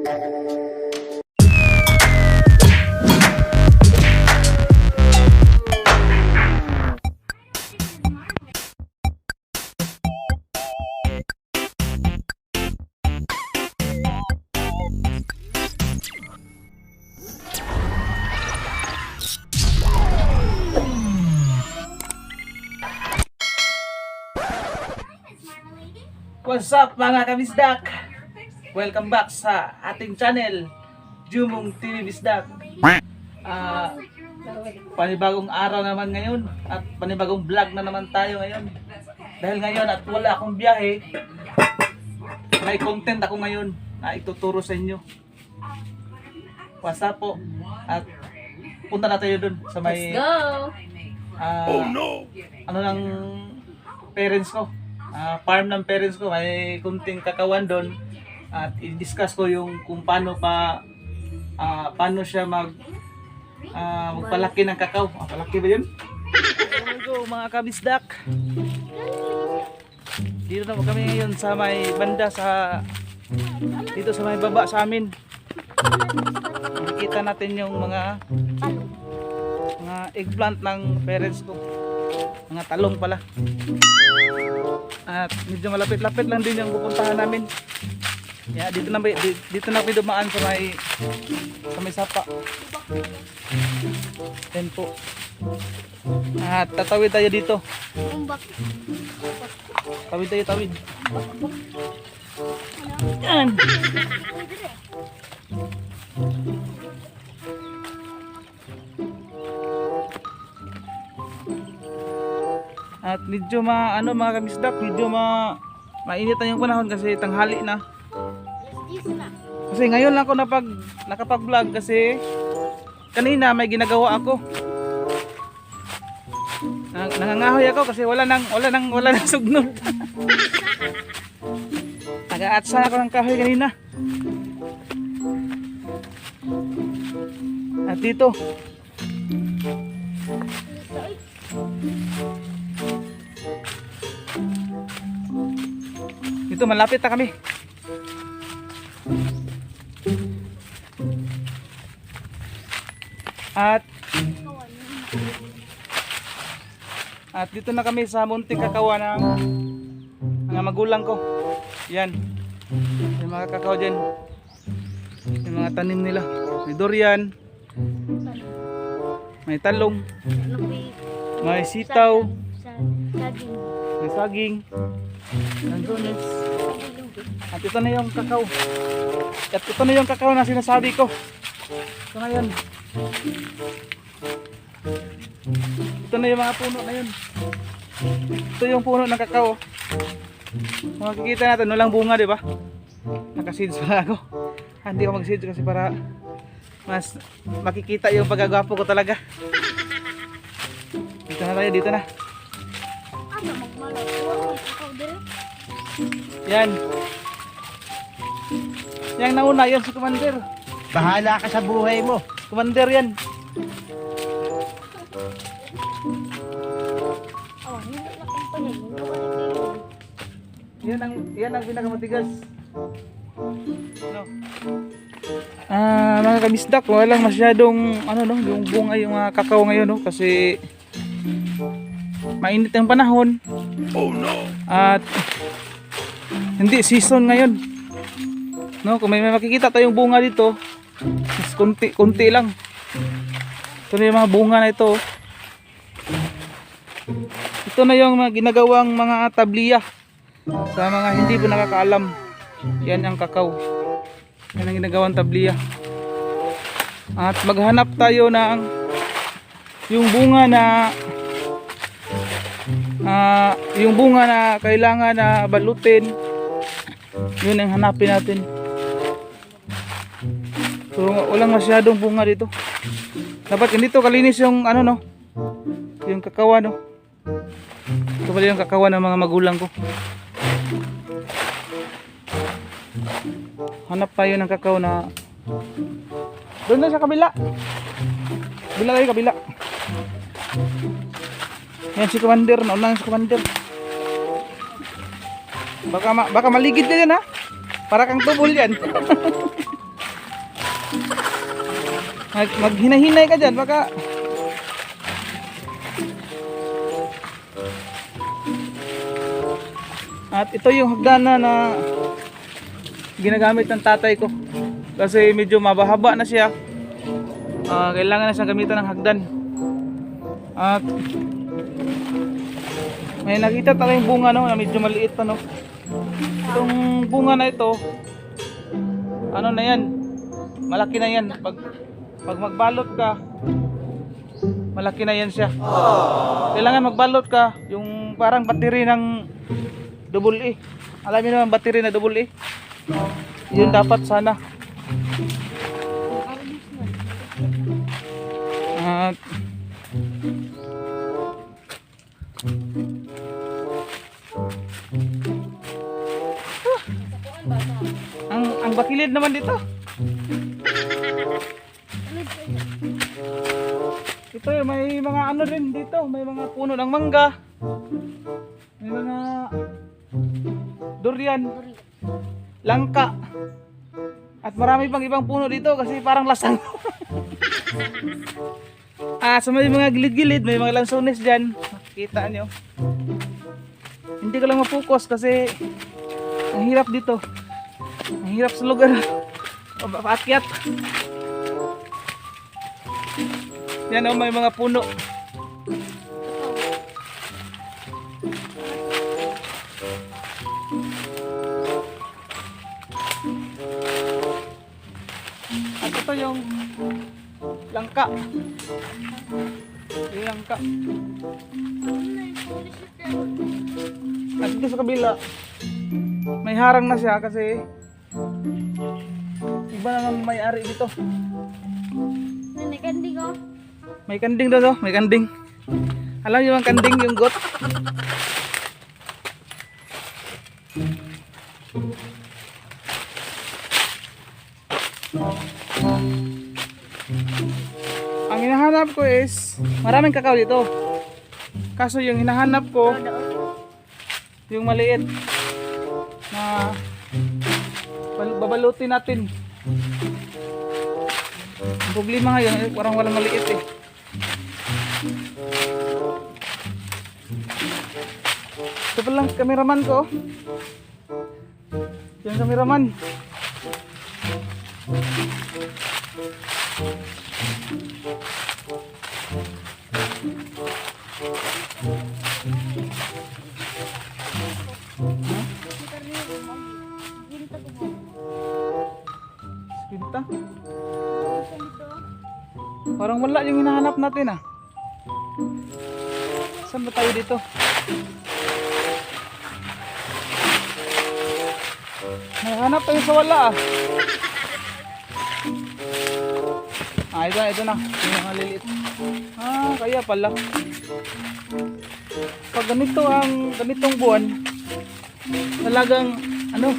What's up mga kabisdak? Welcome back sa ating channel, Jumong TV Bisdak. Panibagong araw naman ngayon at panibagong vlog na naman tayo ngayon. Dahil ngayon at wala akong biyahe, may content ako ngayon na ituturo sa inyo. What's up po? At punta na tayo dun sa may ano ng parents ko. Farm ng parents ko, may kunting kakawan doon at i-discuss ko yung kung paano paano siya magpalaki ng kakao. Palaki ba yun? Hello mga kabisdak, dito na kami ngayon sa may banda dito sa may baba sa amin. Makikita natin yung mga eggplant ng parents ko, mga talong pala. At medyo malapit-lapit lang din yung pupuntahan namin. Yeah, dito na kami dumaan sa may sapa. Yan po. At tatawid tayo dito. Tawid. Yan. At medyo mga kabisdak, medyo mainit na yung panahon kasi tanghali na. Kasi ngayon lang ako nakapag-vlog kasi kanina may ginagawa ako. Nangangahoy ako kasi wala nang sugnod. Nag-aatsa ako ng kahoy kanina. At dito malapit na kami. At dito na kami sa munting kakawa ng mga magulang ko. Yan. May mga kakao dyan. May mga tanim nila. May durian. May talong. May sitaw. May saging. Lanzones. At ito na yung kakao. At ito na yung kakao na sinasabi ko. Ito na yun. Ito na yung mga puno na yun. Ito yung puno ng kakao. Makikita natin, walang bunga, di ba? Naka-seeds pa ako. Hindi ako mag-seeds kasi para mas makikita yung pagkagwapo ko talaga. Dito na tayo, dito na. Yan. Yang nauna, yan si Commander. Bahala ka sa buhay mo. Commander yan. Yan ang pinakamatigas. No. Mga kabisdak, walang masyadong yung bunga yung mga kakao ngayon, no, kasi mainit ang panahon. Oh no. At hindi season ngayon. No, kung may makikita tayong bunga dito, kunti lang. Ito na yung mga bunga na ito. Ito na yung mga ginagawang mga tabliya. Sa mga hindi po nakakaalam, yan ang kakao. Yan ang ginagawang tabliya. At maghanap tayo ng yung bunga na kailangan na balutin. Yun ang hanapin natin. So walang masyadong bunga dito. Dapat ganito kalinis yung yung kakawa, no. Ito pala yung kakawa ng mga magulang ko. Hanap tayo ng kakao na doon na sa kabila. Kabila. Yan si Commander, naunang si Commander. Baka maligid ka dyan, ha? Para kang tubol yan. Maghinay-hinay ka dyan, baka at ito yung hagdanan na ginagamit ng tatay ko kasi medyo mabahaba na siya. Kailangan na siyang gamitan ng hagdan. At may nakita tayong bunga no, na medyo maliit pa no. Itong bunga na ito, ano na yan, malaki na yan. Pag magbalot ka, malaki na yan siya. Kailangan magbalot ka, yung parang battery ng double E. Alam niyo naman battery na double E. Yun dapat sana. At ang bakilid naman dito. Ito may mga ano rin dito, may mga puno ng mangga. May mga durian, langka. At marami pang ibang puno dito kasi parang lasang. Sa may mga gilid-gilid, may mga lansones dyan. Makikita nyo. Hindi ko lang ma-focus kasi ang hirap dito. Ang hirap sa lugar. Paakyat. Yan may mga puno. At ito yung langka. Yung langka. At dito sa kabila, may harang na siya kasi iba naman may-ari dito. May kanding oh. May kanding daw, may kanding. Alam niyo ang kanding, yung goat? Ang hinahanap ko is maraming kakao dito. Kaso yung hinahanap ko yung maliit na babalutin natin. Ang problema ngayon parang walang maliit eh. Ito pa lang cameraman ko. Yung cameraman. Pinta. Parang wala yung hinahanap natin ah. Saan ba tayo dito? Nahanap tayo sa wala ah. Ito na. Yung maliliit. Kaya pala. Pag ganitong buwan, talagang yung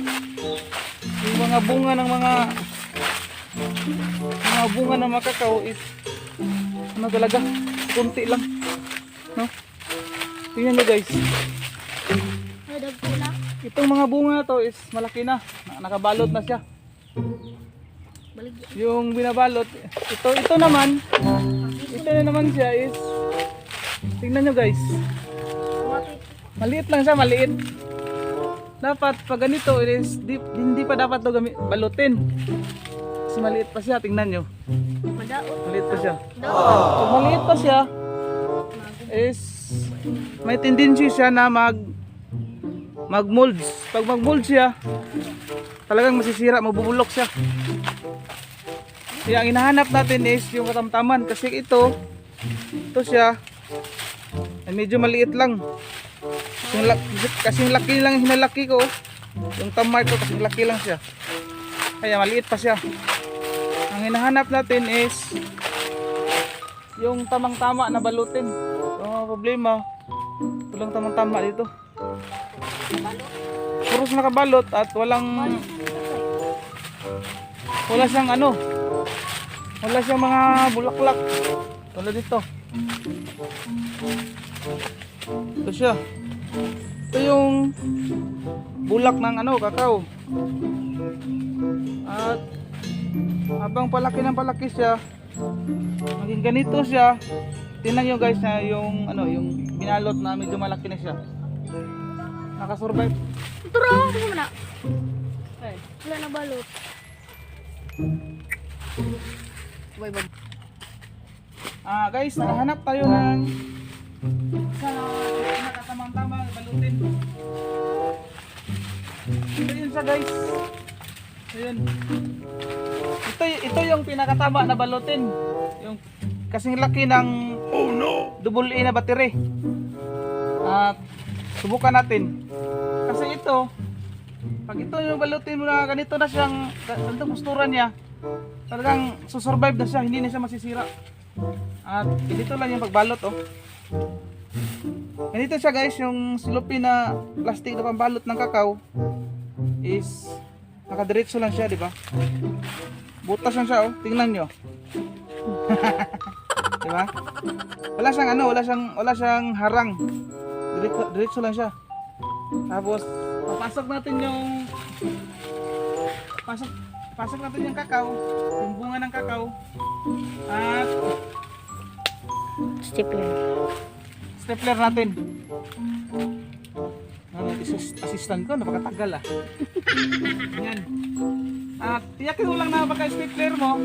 mga bunga ng mga bunga ng mga kakao is talaga kunti lang, no? Tingnan nyo guys, itong mga bunga na to is malaki na, nakabalot na siya. Yung binabalot, ito naman siya is, tingnan nyo guys, maliit lang siya, maliit. Dapat pag ganito is hindi pa dapat to balutin. Kasi maliit pa siya, tingnan nyo. Maliit pa siya. Pag maliit pa siya is may tendency siya na mag-molds. Pag mag-mold siya, talagang masisira, mabubulok siya. Kaya ang hinahanap natin is yung katamtaman kasi ito siya ay medyo maliit lang. Kasing laki lang hinalaki ko. Yung tamay ko kasing laki lang siya. Kaya maliit pa siya. Ang hinahanap natin is yung tamang-tama na balutin. Ang problema, walang tamang-tama dito. Puros nakabalot at wala siyang mga bulaklak. Tulad dito. Ito siya. Ito yung bulak ng kakao. At habang palaki ng palaki siya, maging ganito siya. Tingnan nyo guys na yung ano, yung binalot na medyo malaki na siya. Nakasurvive. Turo, ano mo na? Wala na balot. Bye. Guys, nakahanap tayo ng sa nakatamang-tama balutin. Ito yun siya guys. So yun. Ito yung pinakatama na balutin. Yung kasing laki ng double A na battery. At subukan natin. Kasi ito, pag ito yung balutin mo na ganito na siyang, ganito posturan niya, talagang susurvive na siya, hindi na siya masisira. At dito lang yung pagbalot oh. Ganito siya guys, yung silupin na plastic na pambalot ng kakao is nakadiretso lang siya, di ba? Butas lang siya oh, tingnan nyo. Di ba? Wala siyang ano, wala siyang harang. Diretso lang siya. Tapos papasok natin yung pasok natin yung kakao, yung bunga ng kakao. At stapler natin. Assistant ko, napakatagal ah. Yan. At tiyakin mo lang na baka stapler mo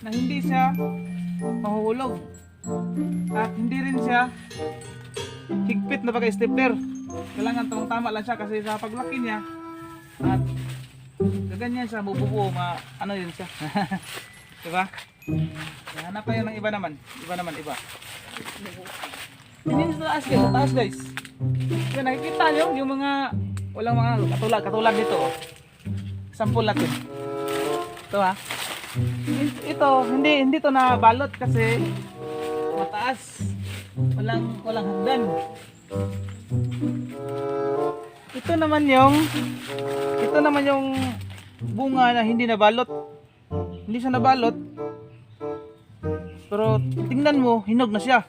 na hindi siya mahuhulog. At hindi rin siya higpit na baka stapler. Kailangan tamang-tama lang siya kasi sa paglaki niya at gaganyan siya, bubuo, ano yun siya. Diba? Hanap tayo ng iba naman. Hindi sa taas guys. Yan, nakikita nyo yung mga walang mga katulad nito oh. Sample natin. Ito ha. Ito, hindi to na balot kasi mataas. Walang hagdan. Ito naman yung bunga na hindi nabalot. Hindi siya nabalot. Pero tingnan mo, hinog na siya.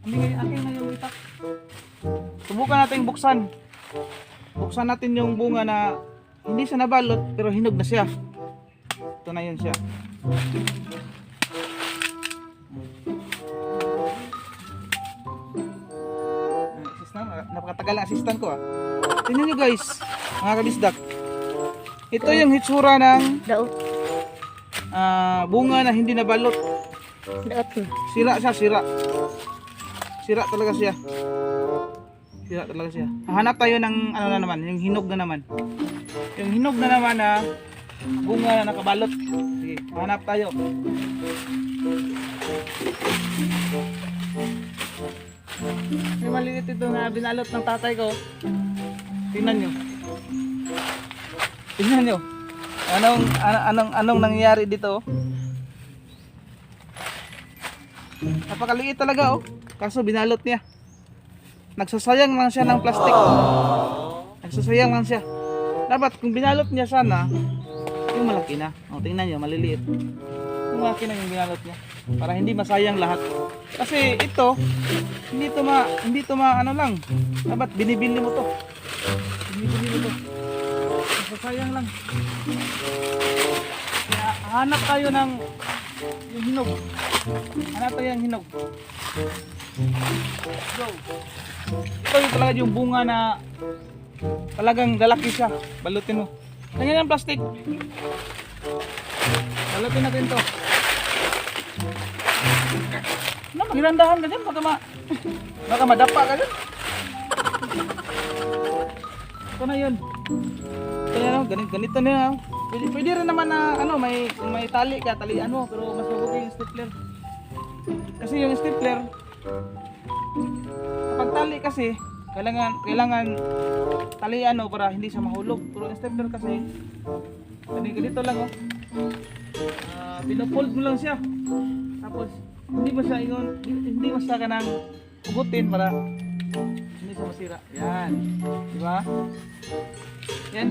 Hindi akin na yung itak. Subukan natin buksan. Buksan natin yung bunga na hindi siya nabalot pero hinog na siya. Ito na yun siya. Napakatagal ang assistant ko ah. Tingnan nyo guys, mga kabisdak. Ito yung hitsura ng Daot. Bunga na hindi nabalot. Daot na. Sira talaga siya. Hanap tayo ng ano na naman, yung hinog na naman. Yung hinog na naman na bunga na nakabalot. Sige, hanap tayo. May maliit ito na binalot ng tatay ko. Tingnan nyo. Anong nangyayari dito? Napakaliit talaga oh. Kaso binalot niya. Nagsasayang lang siya ng plastic. Nagsasayang lang siya. Dapat kung binalot niya sana, yung malaki na. O, tingnan nyo, maliliit. Yung malaki na yung binalot niya. Para hindi masayang lahat. Kasi ito, hindi to ano lang. Dapat binibili mo to. Masasayang lang. Kaya hanap tayo ng yung hinog. Hanap tayo ng hinog. So, ito yung talaga yung bunga na talagang lalaki siya. Balutin mo. Ganyan yung plastic. Balutin natin to. Maghirandahan ka dyan. Baka madapa ka dyan. Ito na yun. Kaya ganito na yun. Pwede rin naman na may tali ka, talian mo. Pero mas mabuti yung stapler. Kasi yung stapler, kapag tali kasi, kailangan talian para hindi siya mahulog. Pero yung stapler kasi, ganito lang oh. Pinofold mo lang siya. Tapos, hindi mo siya kanang ugutin para hindi siya masira. Yan. Diba? Yan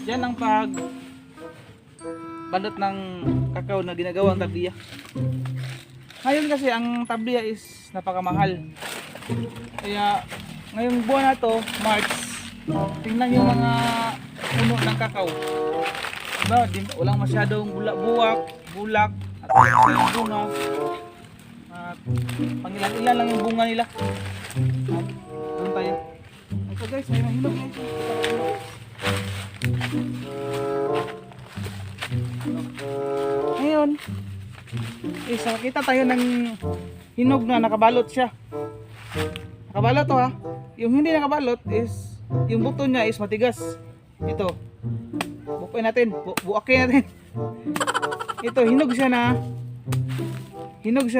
yan ang balot ng kakao na ginagawang tabliya. Ngayon kasi ang tabliya is napakamahal. Kaya ngayong buwan na to, March, tingnan yung mga puno ng kakao. Diba? Walang masyadong bulak. At yung bunga. At pangilan-ilan lang yung bunga nila. At doon tayo. Ito guys, mayroong hinog guys. Ngayon, nakakita tayo ng hinog na nakabalot siya. Nakabalot to ha. Yung hindi nakabalot is, yung buto niya is matigas. Ito. Bukuin natin. Buakin natin. Ito, hinog siya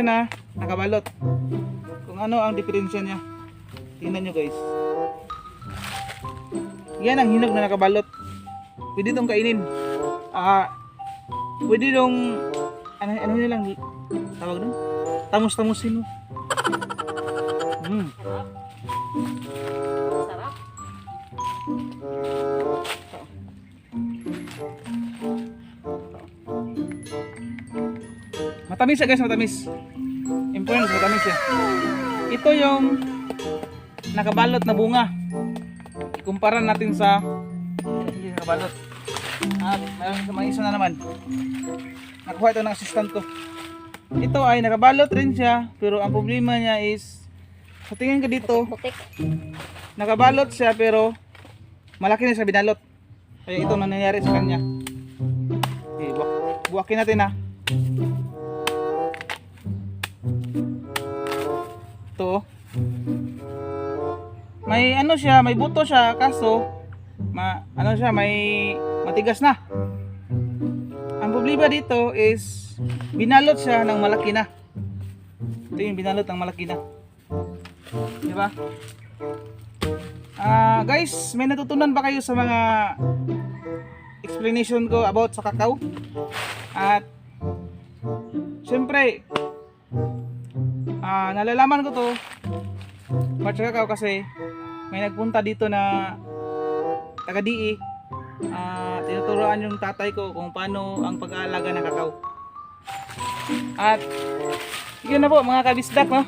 na nakabalot. Kung ano ang diferensya niya. Tingnan nyo guys. Yan ang hinog na nakabalot. Pwede itong kainin. Pwede itong ano nyo lang tawag doon? Tamus-tamusin mo. Sarap. Matamis siya guys, matamis. Important, matamis siya. Ito yung nakabalot na bunga. Ikumpara natin sa hindi nakabalot. At mayroon sa mga isa na naman. Nakuha ito ng assistant ko. Ito ay nakabalot rin siya, pero ang problema niya is, sa tingin ko dito, Butik. nakabalot siya pero malaki na siya binalot. Kaya ito na nangyari sa kanya. Okay, buwakin natin ha. Ito. May ano siya, may buto siya kaso may matigas na. Ang problema dito is binalot siya ng malaki na. Ito yung binalot ng malaki na. Di ba? Guys, may natutunan ba kayo sa mga explanation ko about sa kakao? At syempre, nalalaman ko to about sa kakao kasi may nagpunta dito na taga-DE. Tinuturuan yung tatay ko kung paano ang pag-aalaga ng kakao. At yun na po mga kabisdak, no?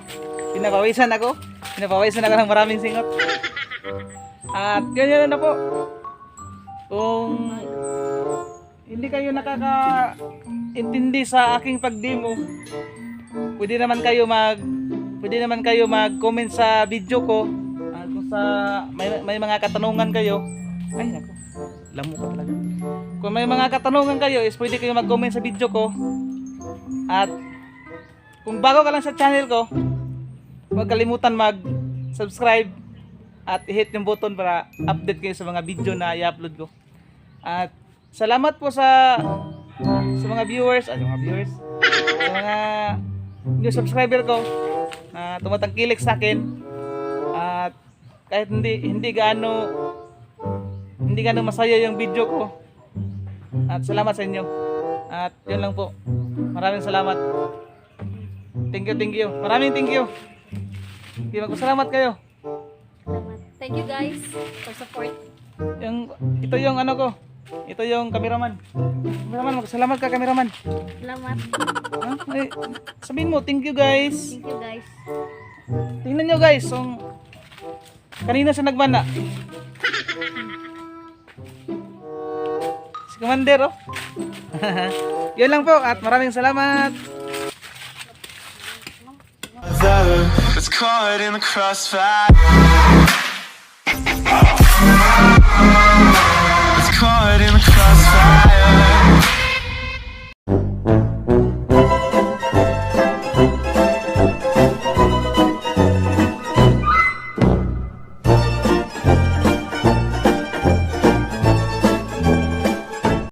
Pinapawisan ako ng maraming singot. At yun na po. Kung hindi kayo nakakaintindi sa aking pag-demo, pwede naman kayo mag-comment sa video ko. Kung sa may mga katanungan kayo, ay nako, lamo ka talaga. Kung may mga katanungan kayo is pwede kayo mag-comment sa video ko. At kung bago ka lang sa channel ko, huwag kalimutan mag-subscribe at i-hit yung button para update kayo sa mga video na i-upload ko. At salamat po sa mga viewers, sa mga new subscriber ko na tumatangkilik sa akin. At kahit hindi gaano masaya yung video ko. At salamat sa inyo. At yun lang po. Maraming salamat. Thank you. Maraming thank you. Magpasalamat kayo. Thank you guys for support. Ito yung ano ko. Ito yung cameraman. Salamat ka cameraman. Salamat. Sabihin mo, thank you guys. Thank you guys. Tingnan nyo guys, kanina siya nagbana. Si Commander, oh. Yun lang po at maraming salamat. It's caught in the crossfire. It's caught in the crossfire.